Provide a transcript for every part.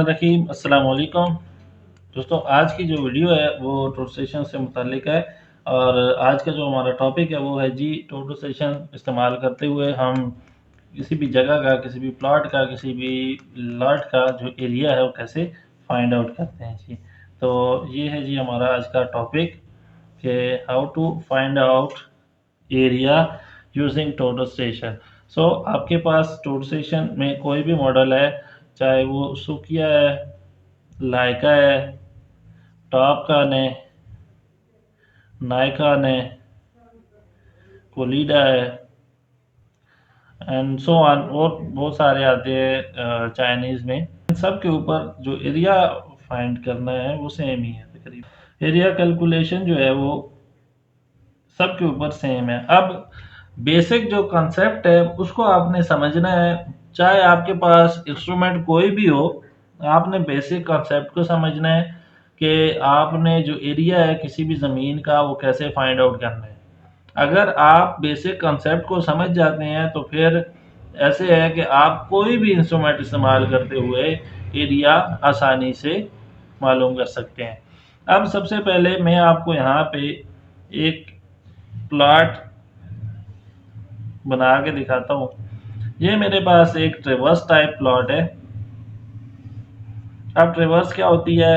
रहीम अस्सलाम वालेकुम। दोस्तों, आज की जो वीडियो है वो टोटल सेशन से मुतालिक है। और आज का जो हमारा टॉपिक है वो है जी, टोटल सेशन इस्तेमाल करते हुए हम किसी भी जगह का, किसी भी प्लॉट का, किसी भी लॉट का जो एरिया है वो कैसे फाइंड आउट करते हैं जी। तो ये है जी हमारा आज का टॉपिक कि how to find out area using total station. So आपके पास टोटल स्टेशन में कोई भी मॉडल है, चाहे वो सुकिया है, लाइका है, टॉपकॉन है, नायकॉन है, कोलिडा है एंड सो ऑन, और बहुत सारे आते हैं चाइनीज़ में। इन सब के ऊपर जो एरिया फाइंड करना है वो सेम ही है तकरीबन। एरिया कैलकुलेशन जो है वो सबके ऊपर सेम है। अब बेसिक जो कंसेप्ट है उसको आपने समझना है। चाहे आपके पास इंस्ट्रूमेंट कोई भी हो, आपने बेसिक कंसेप्ट को समझना है कि आपने जो एरिया है किसी भी ज़मीन का वो कैसे फाइंड आउट करना है। अगर आप बेसिक कंसेप्ट को समझ जाते हैं तो फिर ऐसे है कि आप कोई भी इंस्ट्रूमेंट इस्तेमाल करते हुए एरिया आसानी से मालूम कर सकते हैं। अब सबसे पहले मैं आपको यहाँ पे एक प्लॉट बना के दिखाता हूँ। ये मेरे पास एक ट्रेवर्स टाइप प्लॉट है। अब ट्रेवर्स क्या होती है,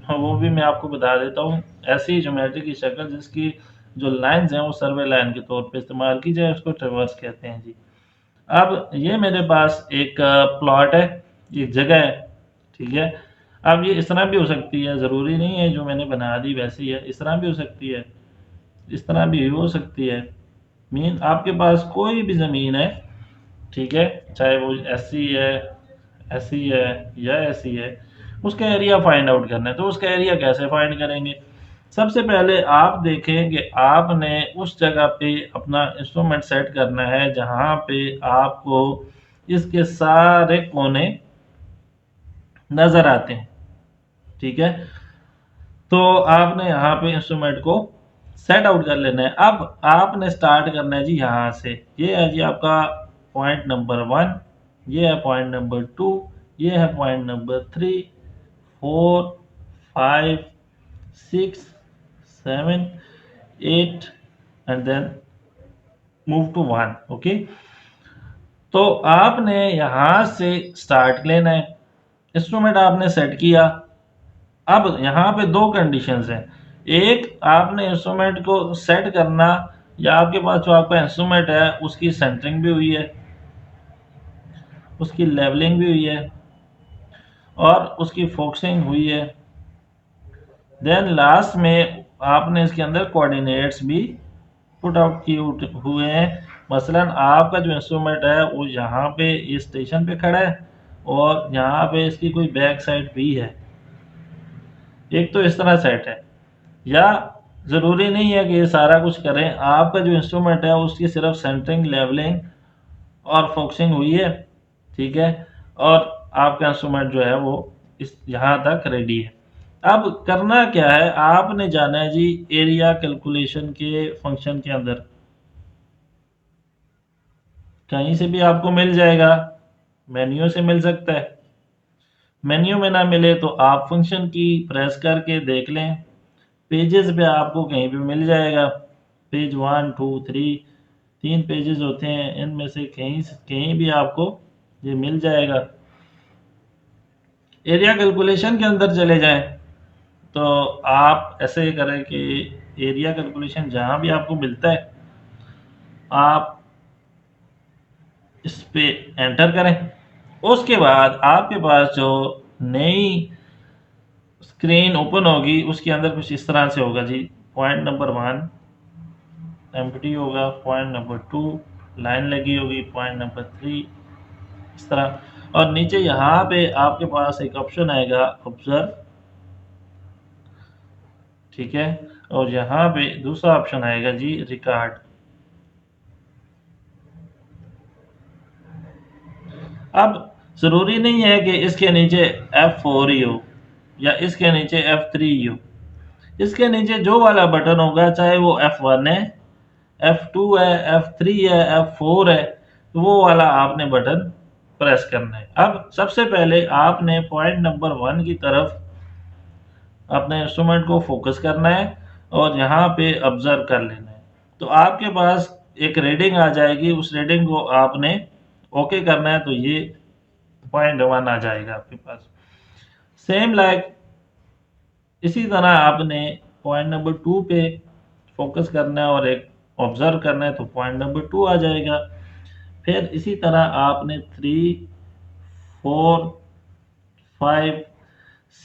हाँ, वो भी मैं आपको बता देता हूँ। ऐसी ज्योमेट्री की शक्ल जिसकी जो लाइंस हैं वो सर्वे लाइन के तौर पे इस्तेमाल की जाए, उसको ट्रेवर्स कहते हैं जी। अब ये मेरे पास एक प्लॉट है, एक जगह है, ठीक है। अब ये इस तरह भी हो सकती है, ज़रूरी नहीं है जो मैंने बना दी वैसी है। इस तरह भी हो सकती है, इस तरह भी हो सकती है। मीन आपके पास कोई भी ज़मीन है, ठीक है, चाहे वो ऐसी है, ऐसी है या ऐसी है, उसका एरिया फाइंड आउट करना है। तो उसका एरिया कैसे फाइंड करेंगे? सबसे पहले आप देखें कि आपने उस जगह पे अपना इंस्ट्रूमेंट सेट करना है जहाँ पे आपको इसके सारे कोने नज़र आते हैं, ठीक है। तो आपने यहाँ पे इंस्ट्रूमेंट को सेट आउट कर लेना है। अब आपने स्टार्ट करना है जी यहाँ से। ये है जी आपका पॉइंट नंबर 1, ये है पॉइंट नंबर 2, ये है point number 3, 4, 5, 6, 7, 8 and then move to 1। Okay, तो आपने यहाँ से स्टार्ट लेना है। इंस्ट्रूमेंट आपने सेट किया। अब यहाँ पे दो कंडीशंस हैं। एक, आपने इंस्ट्रूमेंट को सेट करना, या आपके पास जो आपका इंस्ट्रूमेंट है उसकी सेंटरिंग भी हुई है, उसकी लेवलिंग भी हुई है और उसकी फोकसिंग हुई है। देन लास्ट में आपने इसके अंदर कोऑर्डिनेट्स भी पुट आउट किए हुए हैं। मसलन आपका जो इंस्ट्रूमेंट है वो यहाँ पे इस स्टेशन पे खड़ा है और यहाँ पे इसकी कोई बैक साइड भी है। एक तो इस तरह सेट है, या ज़रूरी नहीं है कि ये सारा कुछ करें। आपका जो इंस्ट्रूमेंट है उसकी सिर्फ सेंटरिंग, लेवलिंग और फोकसिंग हुई है, ठीक है, और आपका इंस्ट्रूमेंट जो है वो इस यहाँ तक रेडी है। अब करना क्या है, आपने जाना है जी एरिया कैलकुलेशन के फंक्शन के अंदर। कहीं से भी आपको मिल जाएगा, मेन्यू से मिल सकता है। मेन्यू में ना मिले तो आप फंक्शन की प्रेस करके देख लें, पेजेस पे आपको कहीं भी मिल जाएगा। पेज 1, 2, 3, 3 पेजेस होते हैं, इनमें से कहीं कहीं भी आपको ये मिल जाएगा। एरिया कैलकुलेशन के अंदर चले जाएं तो आप ऐसे करें कि एरिया कैलकुलेशन जहाँ भी आपको मिलता है आप इस पे एंटर करें। उसके बाद आपके पास जो नई स्क्रीन ओपन होगी उसके अंदर कुछ इस तरह से होगा जी। पॉइंट नंबर 1 एम्प्टी होगा, पॉइंट नंबर 2 लाइन लगी होगी, पॉइंट नंबर 3 इस तरह, और नीचे यहाँ पे आपके पास एक ऑप्शन आएगा ऑब्जर्व, ठीक है, और यहाँ पे दूसरा ऑप्शन आएगा जी रिकॉर्ड। अब ज़रूरी नहीं है कि इसके नीचे F4 ही हो या इसके नीचे F3 ही हो। इसके नीचे जो वाला बटन होगा, चाहे वो F1 है, F2 है, F3 है, F4 है, तो वो वाला आपने बटन प्रेस करना है। अब सबसे पहले आपने पॉइंट नंबर 1 की तरफ अपने इंस्ट्रूमेंट को फोकस करना है और यहाँ पे ऑब्जर्व कर लेना है। तो आपके पास एक रीडिंग आ जाएगी, उस रीडिंग को आपने ओके करना है, तो ये पॉइंट 1 आ जाएगा आपके पास। सेम लाइक इसी तरह आपने पॉइंट नंबर 2 पे फोकस करना है और एक ऑब्जर्व करना है, तो पॉइंट नंबर 2 आ जाएगा। फिर इसी तरह आपने 3, 4, 5,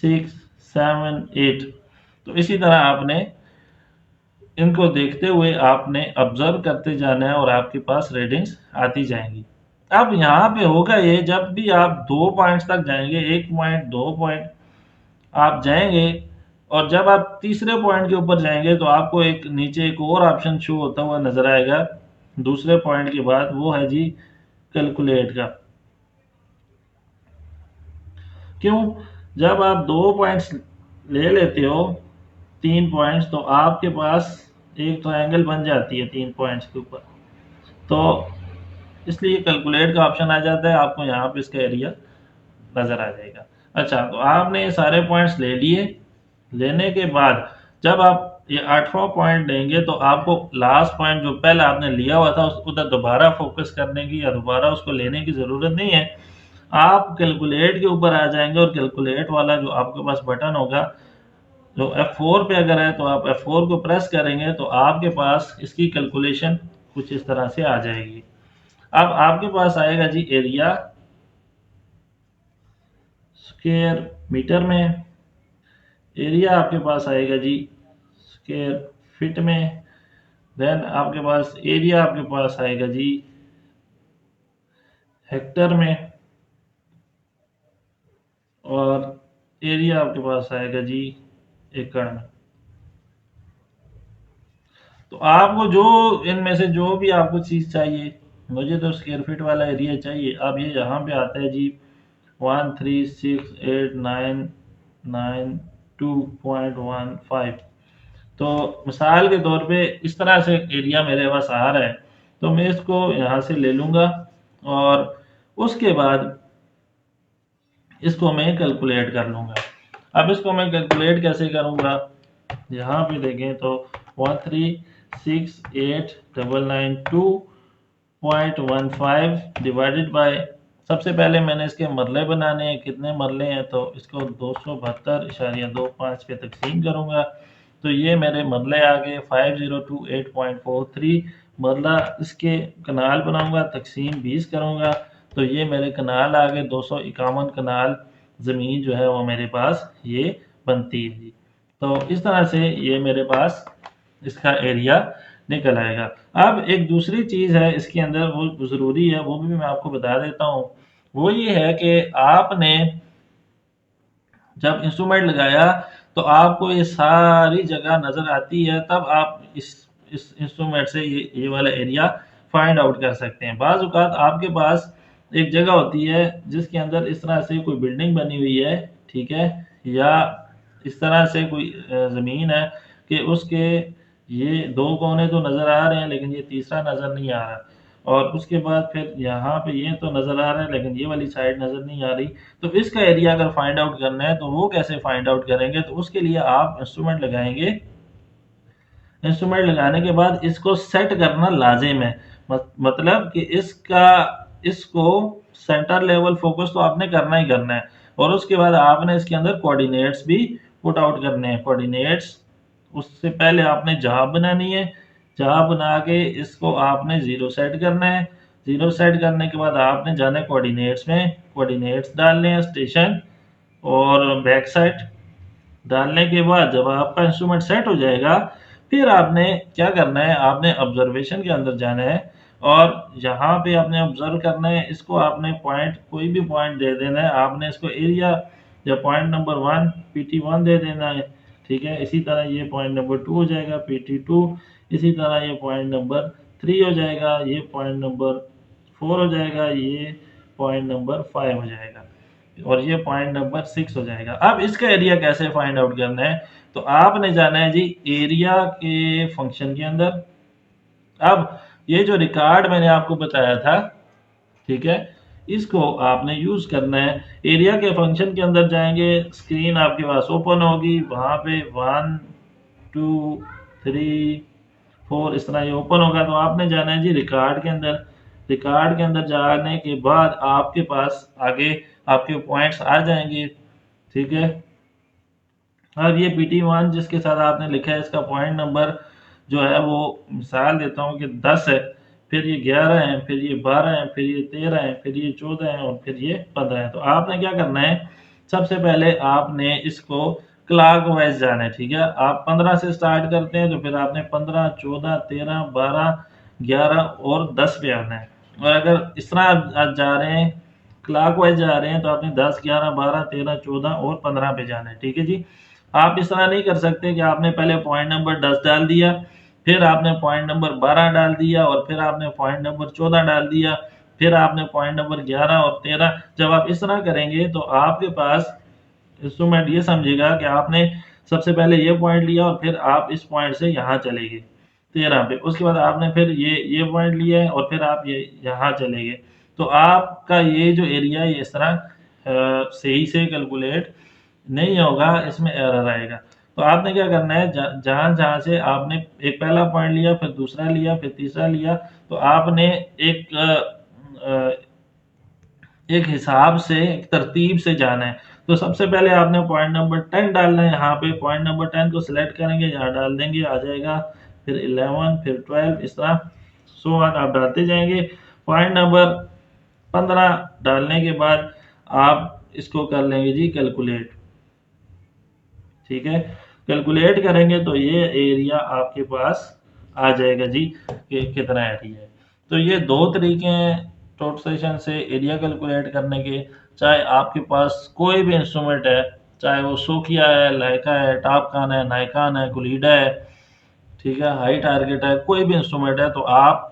6, 7, 8, तो इसी तरह आपने इनको देखते हुए आपने ऑब्जर्व करते जाना है और आपके पास रीडिंग्स आती जाएंगी। अब यहाँ पे होगा ये, जब भी आप 2 पॉइंट्स तक जाएंगे, 1 पॉइंट, 2 पॉइंट आप जाएंगे, और जब आप तीसरे पॉइंट के ऊपर जाएंगे तो आपको एक नीचे एक और ऑप्शन शो होता हुआ नजर आएगा दूसरे पॉइंट के बाद, वो है जी कैलकुलेट का। क्यों? जब आप 2 पॉइंट्स ले लेते हो, 3 पॉइंट्स, तो आपके पास एक ट्रायंगल बन जाती है 3 पॉइंट्स के ऊपर, तो इसलिए कैलकुलेट का ऑप्शन आ जाता है, आपको यहाँ पे इसका एरिया नजर आ जाएगा। अच्छा, तो आपने ये सारे पॉइंट्स ले लिए। लेने के बाद जब आप ये 8वां पॉइंट लेंगे तो आपको लास्ट पॉइंट जो पहले आपने लिया हुआ था उस उधर दोबारा फोकस करने की या दोबारा उसको लेने की ज़रूरत नहीं है। आप कैलकुलेट के ऊपर आ जाएंगे और कैलकुलेट वाला जो आपके पास बटन होगा, जो F4 पे अगर है तो आप F4 को प्रेस करेंगे तो आपके पास इसकी कैलकुलेशन कुछ इस तरह से आ जाएगी। अब आपके पास आएगा जी एरिया स्क्वायर मीटर में, एरिया आपके पास आएगा जी स्क्वायर फीट में, देन आपके पास एरिया आपके पास आएगा जी हेक्टर में, और एरिया आपके पास आएगा जी एकड़ में। तो आपको जो इनमें से जो भी आपको चीज़ चाहिए, मुझे तो स्क्वायर फीट वाला एरिया चाहिए। अब ये यहाँ पे आता है जी 1368992.15। तो मिसाल के तौर पे इस तरह से एरिया मेरे पास आ रहा है, तो मैं इसको यहाँ से ले लूँगा और उसके बाद इसको मैं कैलकुलेट कर लूँगा। अब इसको मैं कैलकुलेट कैसे करूँगा, यहाँ पे देखें तो 1368992.15 डिवाइडेड बाय, सबसे पहले मैंने इसके मरले बनाने हैं, कितने मरले हैं, तो इसको 272.25 पे तकसीम करूँगा, तो ये मेरे मरले आ गए 5028.43 मरला। इसके कनाल बनाऊंगा, तकसीम 20 करूँगा, तो ये मेरे कनाल आ गए 251 कनाल ज़मीन जो है वो मेरे पास ये बनती है जी। तो इस तरह से ये मेरे पास इसका एरिया निकल आएगा। अब एक दूसरी चीज़ है इसके अंदर, वो ज़रूरी है, वो भी मैं आपको बता देता हूँ। वो ये है कि आपने जब इंस्ट्रूमेंट लगाया तो आपको ये सारी जगह नज़र आती है, तब आप इस इंस्ट्रूमेंट से ये वाला एरिया फाइंड आउट कर सकते हैं। बाज़ औक़ात आपके पास एक जगह होती है जिसके अंदर इस तरह से कोई बिल्डिंग बनी हुई है, ठीक है, या इस तरह से कोई ज़मीन है कि उसके ये 2 कोने तो नज़र आ रहे हैं लेकिन ये तीसरा नज़र नहीं आ रहा, और उसके बाद फिर यहाँ पे ये तो नज़र आ रहा है लेकिन ये वाली साइड नज़र नहीं आ रही। तो इसका एरिया अगर फाइंड आउट करना है तो वो कैसे फाइंड आउट करेंगे, तो उसके लिए आप इंस्ट्रूमेंट लगाएंगे। इंस्ट्रूमेंट लगाने के बाद इसको सेट करना लाजिम है, मतलब कि इसको सेंटर लेवल फोकस तो आपने करना ही करना है, और उसके बाद आपने इसके अंदर कोऑर्डिनेट्स भी पुट आउट करने हैं। कोऑर्डिनेट्स उससे पहले आपने जहाँ बनानी है, जहाँ बना के इसको आपने ज़ीरो सेट करना है। ज़ीरो सेट करने के बाद आपने जाना है कोऑर्डिनेट्स में, कोऑर्डिनेट्स डालने हैं स्टेशन और बैक साइड। डालने के बाद जब आपका इंस्ट्रूमेंट सेट हो जाएगा, फिर आपने क्या करना है, आपने ऑब्जर्वेशन के अंदर जाना है और यहाँ पे आपने ऑब्जर्व करना है। इसको आपने पॉइंट कोई भी पॉइंट दे देना है, आपने इसको एरिया या पॉइंट नंबर 1 PT1 दे देना है, ठीक है। इसी तरह ये पॉइंट नंबर 2 हो जाएगा PT2, इसी तरह ये पॉइंट नंबर 3 हो जाएगा, ये पॉइंट नंबर 4 हो जाएगा, ये पॉइंट नंबर 5 हो जाएगा, और ये पॉइंट नंबर 6 हो जाएगा। अब इसका एरिया कैसे फाइंड आउट करना है, तो आपने जाना है जी एरिया के फंक्शन के अंदर। अब ये जो रिकॉर्ड मैंने आपको बताया था, ठीक है, इसको आपने यूज़ करना है। एरिया के फंक्शन के अंदर जाएँगे, स्क्रीन आपके पास ओपन होगी, वहाँ पे 1, 2, 3, 4 इस तरह ये ओपन होगा, तो आपने जाना है जी रिकॉर्ड के अंदर। रिकॉर्ड के अंदर जाने के बाद आपके पास आगे आपके पॉइंट्स आ जाएँगे, ठीक है? अब ये PT1 जिसके साथ आपने लिखा है, इसका पॉइंट नंबर जो है वो मिसाल देता हूँ कि 10 है, फिर ये 11 है, फिर ये 12 है, फिर ये 13 है, फिर ये 14 है और फिर ये 15 है। तो आपने क्या करना है, सबसे पहले आपने इसको क्लॉकवाइज़ जाना है, ठीक है? आप 15 से स्टार्ट करते हैं तो फिर आपने 15, 14, 13, 12, 11 और 10 पे आना है। और अगर इस तरह आप जा रहे हैं, क्लॉकवाइज़ जा रहे हैं, तो आपने 10, 11, 12, 13, 14 और 15 पे जाना है, ठीक है जी? आप इस तरह नहीं कर सकते कि आपने पहले पॉइंट नंबर 10 डाल दिया, फिर आपने पॉइंट नंबर 12 डाल दिया और फिर आपने पॉइंट नंबर 14 डाल दिया, फिर आपने पॉइंट नंबर 11 और 13। जब आप इस तरह करेंगे तो आपके पास इंस्ट्रूमेंट ये समझेगा कि आपने सबसे पहले ये पॉइंट लिया और फिर आप इस पॉइंट से यहाँ चले गए 13 पे। उसके बाद आपने फिर ये पॉइंट लिया है और फिर आप ये यहाँ चले गए। तो आपका ये जो एरिया है, ये इस तरह सही से कैलकुलेट नहीं होगा, इसमें एरर आएगा। तो आपने क्या करना है, जहाँ-जहाँ से आपने एक पहला पॉइंट लिया, फिर दूसरा लिया, फिर तीसरा लिया, तो आपने एक एक हिसाब से, एक तरतीब से जाना है। तो सबसे पहले आपने पॉइंट नंबर 10 डालना है, यहाँ पे पॉइंट नंबर 10 को सिलेक्ट करेंगे, यहाँ डाल देंगे, आ जाएगा। फिर 11, फिर 12 इस तरह सो ऑन आप डालते जाएँगे। पॉइंट नंबर 15 डालने के बाद आप इसको कर लेंगे जी कैलकुलेट। ठीक है? कैलकुलेट करेंगे तो ये एरिया आपके पास आ जाएगा जी कि कितना एरिया है। तो ये 2 तरीके हैं टोटसेशन से एरिया कैलकुलेट करने के। चाहे आपके पास कोई भी इंस्ट्रूमेंट है, चाहे वो सोकिया है, लाइका है, टॉपकॉन है, नाइकॉन है, कुलीडा है, ठीक है, हाई टारगेट है, कोई भी इंस्ट्रूमेंट है, तो आप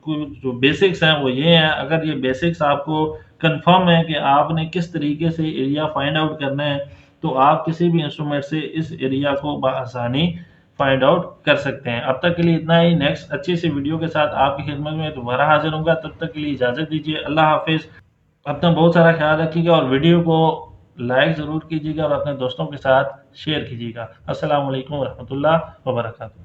जो बेसिक्स हैं वो ये हैं। अगर ये बेसिक्स आपको कंफर्म है कि आपने किस तरीके से एरिया फाइंड आउट करना है, तो आप किसी भी इंस्ट्रूमेंट से इस एरिया को बआसानी फाइंड आउट कर सकते हैं। अब तक के लिए इतना ही। नेक्स्ट अच्छी सी वीडियो के साथ आपकी खिदमत में दोबारा हाजिर होऊंगा। तब तक के लिए इजाज़त दीजिए। अल्लाह हाफिज़। अपना बहुत सारा ख्याल रखिएगा और वीडियो को लाइक ज़रूर कीजिएगा और अपने दोस्तों के साथ शेयर कीजिएगा। अस्सलाम वालेकुम वरहमतुल्लाह वबरकातुहू।